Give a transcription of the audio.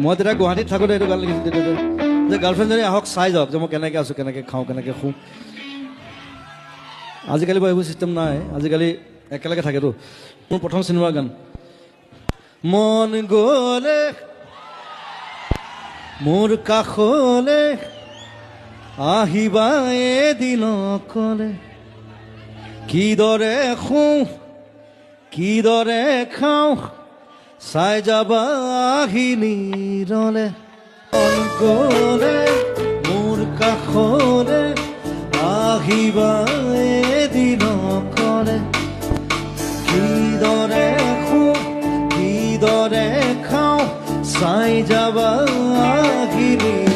মই তেতিয়া গুৱাহাটীত থাকোঁতে এইটো গান লিখিছিলোঁ যে গাৰ্লফ্ৰেণ্ডজনী আহক চাই যাওক যে মই কেনেকৈ আছোঁ, কেনেকৈ খাওঁ, কেনেকৈ শুওঁ। আজিকালি বাৰু এইবোৰ ছিষ্টেম নাই, আজিকালি একেলগে থাকেতো। মোৰ প্ৰথম চিনেমাৰ গান মন গ'লে মোৰ কাষলে আহিবা এদিন অকলে, কিদৰে শুওঁ কিদৰে খাওঁ চাই যাবা আহি নিৰলে। মন গ'লে মোৰ কাষলে আহিবা এদিন অকলে, কিদৰে শুওঁ কিদৰে খাওঁ চাই যাবা আহি নিৰলে।